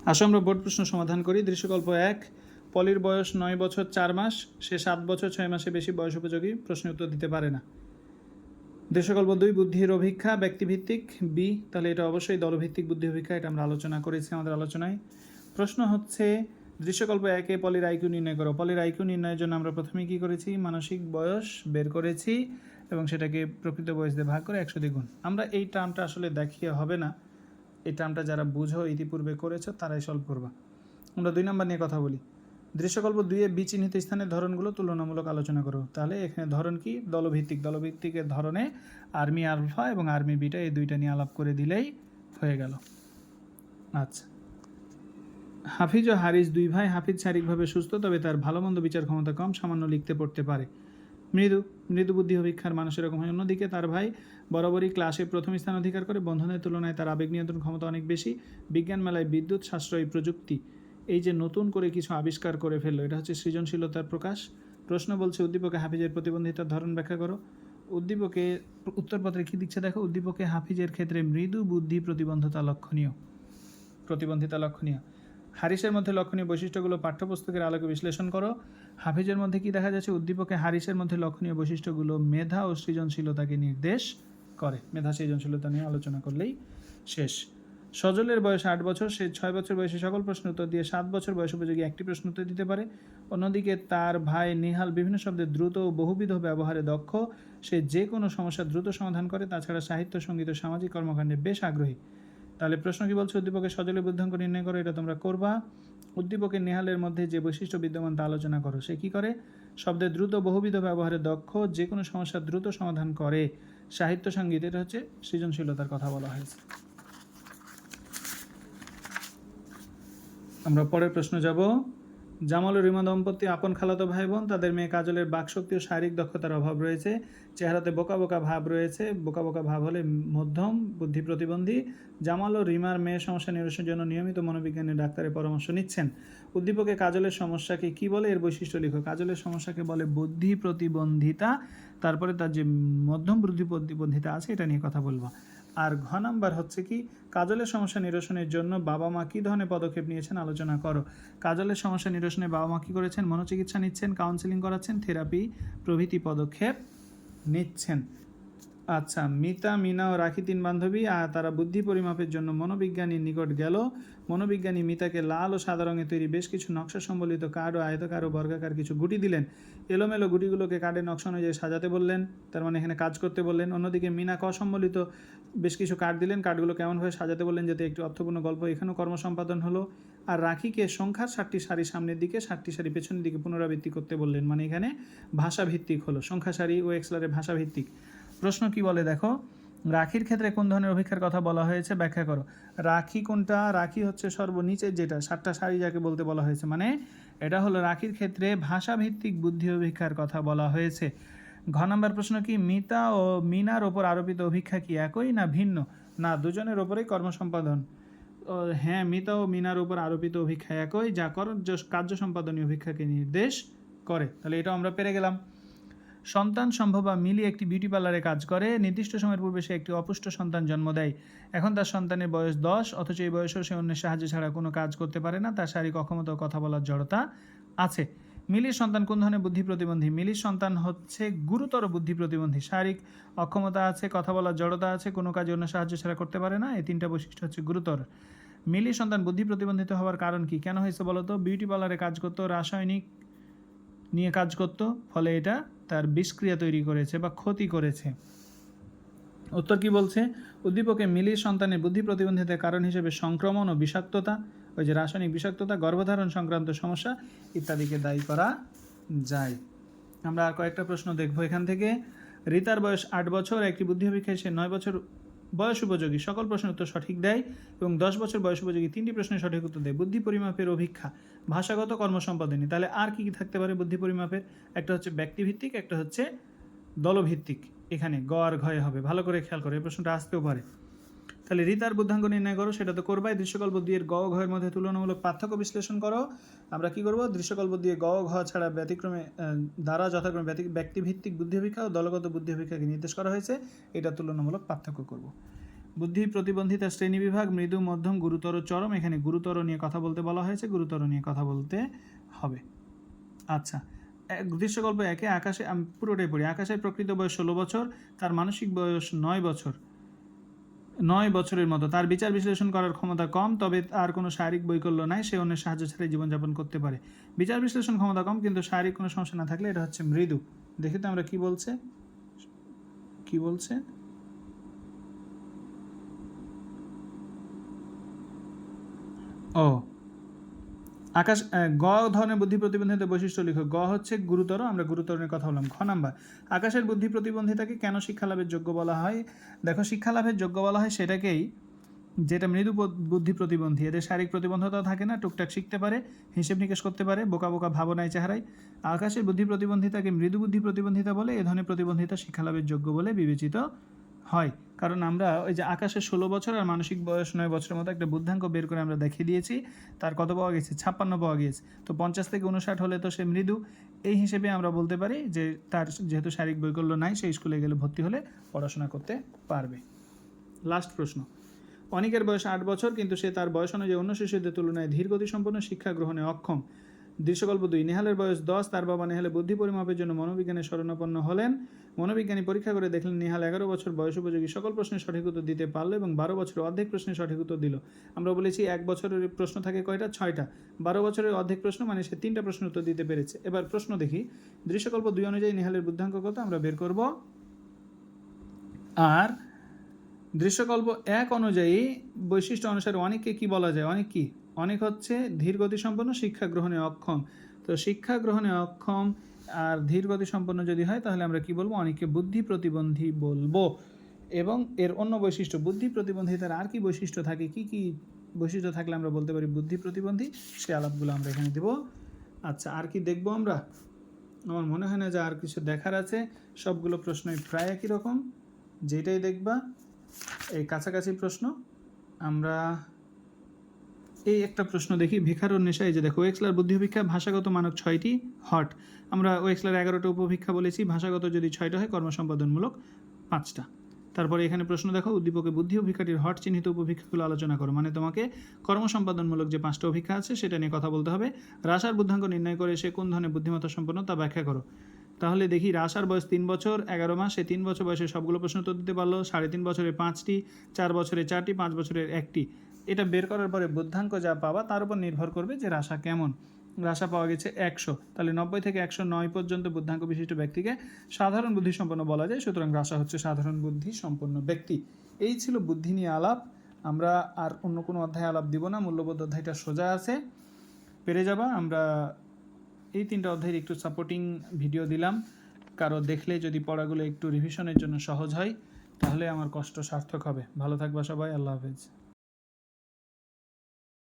আসো আমরা বোর্ড প্রশ্ন সমাধান করি। দৃশ্যকল্প 1, পলির বয়স 9 বছর 4 মাস, সে 7 বছর 6 মাসে বেশি বয়স উপযোগী, প্রশ্নের উত্তর দিতে পারে না। দৃশ্যকল্প 2, বুদ্ধির অভিক্ষা ব্যক্তিভিত্তিক, বি, তাহলে এটা অবশ্যই দলভিত্তিক বুদ্ধি অভিক্ষা, এটা আমরা আলোচনা করেছি আমাদের আলোচনায়। প্রশ্ন হচ্ছে দৃশ্যকল্প 1-এ পলির আইকিউ নির্ণয় করো। পলির আইকিউ নির্ণয়ের জন্য আমরা প্রথমে কি করেছি, মানসিক বয়স বের করেছি এবং সেটাকে প্রকৃত বয়স দিয়ে ভাগ করে 100 দিয়ে গুণ। আমরা এই টার্মটা আসলে দেখিয়ে হবে না, এই টার্মটা যারা বুঝো ইতিপূর্বে করেছো তারাই সলভ করবা। আমরা 2 নম্বর নিয়ে কথা বলি। দৃশ্যকল্প 2-এ বি চিহ্নিত স্থানের ধরনগুলো তুলনামূলক আলোচনা করো। তাহলে এখানে ধরন কি, দলভিত্তিক। দলভিত্তিকের ধরনে আর্মি আলফা এবং আর্মি বিটা এই দুইটা নিয়ে আলাপ করে দিলেই হয়ে গেল। আচ্ছা, হাফিজ ও হারিস 2 ভাই। হাফিজ শারীরিকভাবে সুস্থ, তবে তার ভালো মন্দ বিচার ক্ষমতা কম, সামান্য লিখতে পড়তে পারে। মৃদু বুদ্ধি অভিক্ষার মানুষ এরকম হয়। অন্যদিকে তার ভাই বরাবরই ক্লাসে প্রথম স্থান অধিকার করে, বন্ধনের তুলনায় তার আবেগ নিয়ন্ত্রণ ক্ষমতা অনেক বেশি। বিজ্ঞান মেলায় বিদ্যুৎ সাশ্রয়ী প্রযুক্তি, এই যে নতুন করে কিছু আবিষ্কার করে ফেললো, এটা হচ্ছে সৃজনশীলতার প্রকাশ। প্রশ্ন বলছে উদ্দীপকে হাফিজের প্রতিবন্ধিতার ধরন ব্যাখ্যা করো। উদ্দীপকে উত্তরপত্রে কী দিচ্ছে দেখো, উদ্দীপকে হাফিজের ক্ষেত্রে মৃদু বুদ্ধি প্রতিবন্ধিতা লক্ষণীয়। হারিসের মধ্যে লক্ষণীয় বৈশিষ্ট্যগুলো পাঠ্যপুস্তকের আলোকে বিশ্লেষণ করো। হাফিজের মধ্যে কি দেখা যাচ্ছে, উদ্দীপকে হারিসের মধ্যে লক্ষণীয় বৈশিষ্ট্যগুলো মেধা ও সৃজনশীলতাকে নির্দেশ করে। মেধা সৃজনশীলতা নিয়ে আলোচনা করলেই শেষ। সজলের বয়স 8 বছর, সে 6 বছর বয়সে সকল প্রশ্ন উত্তর দিয়ে 7 বছর বয়স উপযোগী একটি প্রশ্ন উত্তর দিতে পারে। অন্যদিকে তার ভাই নিহাল বিভিন্ন শব্দের দ্রুত ও বহুবিধ ব্যবহারে দক্ষ, সে যে কোনো সমস্যা দ্রুত সমাধান করে, তাছাড়া সাহিত্য, সঙ্গীত ও সামাজিক কর্মকাণ্ডে বেশ আগ্রহী। তাহলে প্রশ্ন কি বলছে, উদ্দীপকের সজলের বুদ্ধাঙ্ক নির্ণয় করো, এটা তোমরা করবা। উদ্দীপকের নেহালের মধ্যে যে বৈশিষ্ট্য বিদ্যমান তা আলোচনা করো। সে কি করে, শব্দের দ্রুত বহুবিধ ব্যবহারে দক্ষ, যে কোনো সমস্যার দ্রুত সমাধান করে, সাহিত্য, সঙ্গীত, এটা হচ্ছে সৃজনশীলতার কথা বলা হয়েছে। আমরা পরের প্রশ্ন যাব। জামাল ও রিমা দম্পতি আপন খালাতো ভাই বোন। তাদের মেয়ে কাজলের বাকশক্তি ও শারীরিক দক্ষতার অভাব রয়েছে, চেহারাতে বোকা বোকা ভাব রয়েছে, বোকা বোকা ভাব হলে মধ্যম বুদ্ধি প্রতিবন্ধী। জামাল ও রিমার মেয়ের সমস্যা নিরসনের জন্য নিয়মিত মনোবিজ্ঞানী ডাক্তারের পরামর্শ নিচ্ছেন। উদ্দীপকে কাজলের সমস্যাকে কি বলে, এর বৈশিষ্ট্য লিখো। কাজলের সমস্যাকে বলে বুদ্ধি প্রতিবন্ধিতা, তারপরে তার যে মধ্যম বুদ্ধি প্রতিবন্ধিতা আছে এটা নিয়ে কথা বলবো। আর ঘ নাম্বার হচ্ছে কি, কাজলের সমস্যা নিরসনের জন্য বাবা মা কী ধরনের পদক্ষেপ নিয়েছেন আলোচনা করো। কাজলের সমস্যা নিরসনে বাবা মা কী করেছেন, মনোচিকিৎসা নিচ্ছেন, কাউন্সেলিং করাচ্ছেন, থেরাপি প্রভৃতি পদক্ষেপ নিচ্ছেন। আচ্ছা, মিতা, মিনা ও রাখি 3 বান্ধবী, আর তারা বুদ্ধি পরিমাপের জন্য মনোবিজ্ঞানীর নিকট গেল। মনোবিজ্ঞানী মিতাকে লাল ও সাদা রঙে তৈরি বেশ কিছু নকশা সম্বলিত কার্ড ও আয়তাকার ও বর্গাকার কিছু গুটি দিলেন। এলোমেলো গুটিগুলোকে কার্ডের নকশা অনুযায়ী সাজাতে বললেন, তার মানে এখানে কাজ করতে বললেন। অন্যদিকে মিনা ক সম্বলিত বেশ কিছু কার্ড দিলেন, কার্ডগুলো কেমনভাবে সাজাতে বললেন যাতে একটি অর্থপূর্ণ গল্প এখানেও কর্ম সম্পাদন হলো। আর রাখিকে সংখ্যার 7টি সারি সামনের দিকে, 7টি সারি পেছনের দিকে পুনরাবৃত্তি করতে বললেন, মানে এখানে ভাষাভিত্তিক হলো, সংখ্যা সারি ও এক্সলারে ভাষাভিত্তিক। প্রশ্ন কি বলে দেখো, রাখির ক্ষেত্রে কোন ধরনের অভিক্ষার কথা বলা হয়েছে ব্যাখ্যা করো। রাখি কোনটা, রাখি হচ্ছে সর্বনিচের যেটা 7টা সারি যাকে বলতে বলা হয়েছে, মানে এটা হলো রাখির ক্ষেত্রে ভাষাভিত্তিক বুদ্ধি অভিক্ষার কথা বলা হয়েছে। ঘ নম্বর প্রশ্ন কি, মিতা ও মিনার ওপর আরোপিত অভিক্ষা কি একই না ভিন্ন? না, দুজনের ওপরেই কর্মসম্পাদন। হ্যাঁ, মিতা ও মিনার উপর আরোপিত অভিক্ষা একই, যা কার্য সম্পাদনীয় অভিক্ষাকে নির্দেশ করে। তাহলে এটা আমরা পেরে গেলাম। সন্তান সম্ভব বা মিলি একটি বিউটি পার্লারে কাজ করে। নির্দিষ্ট সময়ের পূর্বে সে একটি অপুষ্ট সন্তান জন্ম দেয়। এখন তার সন্তানের বয়স 10, অথচ এই বয়সেও সে অন্যের সাহায্য ছাড়া কোনো কাজ করতে পারে না। তার শারীরিক অক্ষমতা ও কথা বলার জড়তা আছে। মিলির সন্তান কোন ধরনের বুদ্ধি প্রতিবন্ধী? মিলির সন্তান হচ্ছে গুরুতর বুদ্ধি প্রতিবন্ধী। শারীরিক অক্ষমতা আছে, কথা বলার জড়তা আছে, কোনো কাজে অন্য সাহায্য ছাড়া করতে পারে না। এই 3টা বৈশিষ্ট্য হচ্ছে গুরুতর। মিলির সন্তান বুদ্ধি প্রতিবন্ধিত হওয়ার কারণ কি, কেন হয়েছে বলো তো? বিউটি পার্লারে কাজ করতো, রাসায়নিক নিয়ে কাজ করতো, ফলে এটা তার বিষক্রিয়া তৈরি করেছে বা ক্ষতি করেছে। উত্তর কি বলছে, উদ্দীপকে মিলির সন্তানের বুদ্ধি প্রতিবন্ধিতার কারণ হিসেবে সংক্রমণ ও বিষাক্ততা, ওই যে রাসায়নিক বিষাক্ততা, গর্ভধারণ সংক্রান্ত সমস্যা ইত্যাদিকে দায়ী করা যায়। আমরা আর কয়েকটা প্রশ্ন দেখবো এখান থেকে। রিতার বয়স 8 বছর, একটি বুদ্ধি অভিক্ষায় সে 9 বছর বয়স উপযোগী সকল প্রশ্নের উত্তর সঠিক দেয় এবং 10 বছর বয়স উপযোগী 3টি প্রশ্নের সঠিক উত্তর দেয়। বুদ্ধি পরিমাপের অভিক্ষা ভাষাগত কর্মসম্পাদনী, তাহলে আর কি কি থাকতে পারে বুদ্ধি পরিমাপের? একটা হচ্ছে ব্যক্তিভিত্তিক, একটা হচ্ছে দলভিত্তিক। এখানে গ আর ঘয়ে হবে, ভালো করে খেয়াল করে, এই প্রশ্নটা আসতেও পারে। তাহলে রিতার বুদ্ধাঙ্ক নির্ণয় করো, সেটা তো করবাই। দৃশ্যকল্প 2 এর গ ও ঘয়ের মধ্যে তুলনামূলক পার্থক্য বিশ্লেষণ করো। আমরা কি করব, দৃশ্যকল্প 2 গ ও ঘ ছাড়া ব্যতিক্রমে দ্বারা যথাক্রমে ব্যক্তিভিত্তিক বুদ্ধি অভিক্ষা ও দলগত বুদ্ধি অভিক্ষাকে নির্দেশ করা হয়েছে, এটা তুলনামূলক পার্থক্য করব। বুদ্ধি প্রতিবন্ধিতা শ্রেণীবিভাগ মৃদু, মধ্যম, গুরুতর, চরম। এখানে গুরুতর নিয়ে কথা বলতে বলা হয়েছে, গুরুতর নিয়ে কথা বলতে হবে। আচ্ছা, দৃশ্যকল্প একে আকাশে, আমি পুরোটাই পড়ি। আকাশের প্রকৃত বয়স 16 বছর, তার মানসিক বয়স 9 বছর, 9 বছরের মতো। তার বিচার বিশ্লেষণ করার ক্ষমতা কম, তবে তার কোনো শারীরিক বৈকল্য নাই, সে অন্যের সাহায্য ছাড়াই জীবনযাপন করতে পারে। বিচার বিশ্লেষণ ক্ষমতা কম কিন্তু শারীরিক কোনো সমস্যা না থাকলে এটা হচ্ছে মৃদু। দেখি তো আমরা কি বলছে, কি বলছে। ও আকাশ, গ ধরনের বুদ্ধি প্রতিবন্ধিত বৈশিষ্ট্য লিখো। গ হচ্ছে গুরুতর, আমরা গুরুতর নিয়ে কথা বললাম। খ নাম্বার, আকাশের বুদ্ধি প্রতিবন্ধিতাকে কেন শিক্ষালাভের যোগ্য বলা হয়? দেখো, শিক্ষালাভের যোগ্য বলা হয় সেটাকেই যেটা মৃদু বুদ্ধি প্রতিবন্ধী। এদের শারীরিক প্রতিবন্ধতা থাকে না, টুকটাক শিখতে পারে, হিসেব নিকেশ করতে পারে, বোকা বোকা ভাবনায় চেহারায়। আকাশের বুদ্ধি প্রতিবন্ধিতাকে মৃদু বুদ্ধি প্রতিবন্ধিতা বলে। এ ধরনের প্রতিবন্ধিতা শিক্ষালাভের যোগ্য বলে বিবেচিত হয়। কারণ আমরা ওই যে আকাশের 16 বছর আর মানসিক বয়স 9 বছরের মতো একটা বুদ্ধাঙ্ক বের করে আমরা দেখিয়ে দিয়েছি। তার কত পাওয়া গেছে? 56 পাওয়া গিয়েছে। তো 50 থেকে 59 হলে তো সে মৃদু। এই হিসেবে আমরা বলতে পারি যে তার যেহেতু শারীরিক বৈকল্য নাই, সেই স্কুলে গেলে ভর্তি হলে পড়াশোনা করতে পারবে। লাস্ট প্রশ্ন, অনিকের বয়স 8 বছর, কিন্তু সে তার বয়স অনুযায়ী অন্য শিশুদের তুলনায় ধীর গতিসম্পন্ন, শিক্ষা গ্রহণে অক্ষম। দৃশ্যকল্প 2, নেহালের বয়স 10, তার বাবা নেহালের বুদ্ধি পরিমাপের জন্য মনোবিজ্ঞানের শরণাপন্ন হলেন। মনোবিজ্ঞানী পরীক্ষা করে দেখলেন নেহাল 11 বছর বয়স উপযোগী সকল প্রশ্নের সঠিক উত্তর দিতে পারলো এবং 12 বছরের অর্ধেক প্রশ্নের সঠিক উত্তর দিল। আমরা বলেছি 1 বছরের প্রশ্ন থাকে কয়টা? 6টা। 12 বছরের অর্ধেক প্রশ্ন মানে সে 3টা প্রশ্নের উত্তর দিতে পেরেছে। এবার প্রশ্ন দেখি, দৃশ্যকল্প 2 অনুযায়ী নেহালের বুদ্ধাঙ্ক কত আমরা বের করব। আর দৃশ্যকল্প 1 অনুযায়ী বৈশিষ্ট্য অনুসারে অনেককে কি বলা যায়? অনেক কি? অনেক হচ্ছে ধীর গতিসম্পন্ন, শিক্ষা গ্রহণে অক্ষম। তো শিক্ষা গ্রহণে অক্ষম আর ধীর গতিসম্পন্ন যদি হয় তাহলে আমরা কি বলবো? অনেককে বুদ্ধি প্রতিবন্ধী বলবো। এবং এর অন্য বৈশিষ্ট্য, বুদ্ধি প্রতিবন্ধিতার আর কি বৈশিষ্ট্য থাকে, কি কি বৈশিষ্ট্য থাকলে আমরা বলতে পারি বুদ্ধি প্রতিবন্ধী, সে আলাপগুলো আমরা এখানে দেব। আচ্ছা, আর কি দেখবো আমরা? আমার মনে হয় না যে আর কিছু দেখার আছে। সবগুলো প্রশ্নই প্রায় একই রকম, যেটাই দেখবা এই কাছাকাছি প্রশ্ন। আমরা এই একটা প্রশ্ন দেখি, ভিখারুর নেশা। এই যে দেখো, ওয়েক্সলার বুদ্ধি অপেক্ষা ভাষাগত মানক 6টি হট। আমরা ওয়েক্সলার 11টা উপভিক্ষা বলেছি, ভাষাগত যদি 6টা হয়, কর্মসম্পাদনমূলক 5টা। তারপরে এখানে প্রশ্ন দেখো, উদ্দীপকে বুদ্ধি অভিক্ষাটির হট চিহ্নিত উপভিক্ষাগুলো আলোচনা করো। মানে তোমাকে কর্মসম্পাদনমূলক যে 5টা অভিক্ষা আছে সেটা নিয়ে কথা বলতে হবে। রাশার বুদ্ধাঙ্ক নির্ণয় করে সে কোন ধরনের বুদ্ধিমত্তা সম্পন্ন তা ব্যাখ্যা করো। তাহলে দেখি, রাশার বয়স 3 বছর 11 মাস, সে 3 বছর বয়সে সবগুলো প্রশ্ন উত্তর দিতে পারলো। 3.5 বছরে 5টি, 4 বছরে 4টি, 5 বছরের 1টি। এটা বের করার পরে বুদ্ধাঙ্ক যা পাবা তার উপর নির্ভর করবে যে রাশা কেমন। রাশা পাওয়া গেছে 100, তাহলে 90 থেকে 109 পর্যন্ত বুদ্ধাঙ্ক বিশিষ্ট ব্যক্তিকে সাধারণ বুদ্ধি সম্পন্ন বলা যায়। সুতরাং রাশা হচ্ছে সাধারণ বুদ্ধি সম্পন্ন ব্যক্তি। এই ছিল বুদ্ধি নিয়ে আলাপ। আমরা আর অন্য কোনো অধ্যায় আলাপ দিব না, মূল্যবোধ অধ্যায়টা সোজা আছে, পেরে যাবা। আমরা এই 3টা অধ্যায়ের একটু সাপোর্টিং ভিডিও দিলাম, কারো দেখলে যদি পড়াগুলো একটু রিভিশনের জন্য সহজ হয় তাহলে আমার কষ্ট সার্থক হবে। ভালো থাকবা সবাই, আল্লাহ হাফেজ।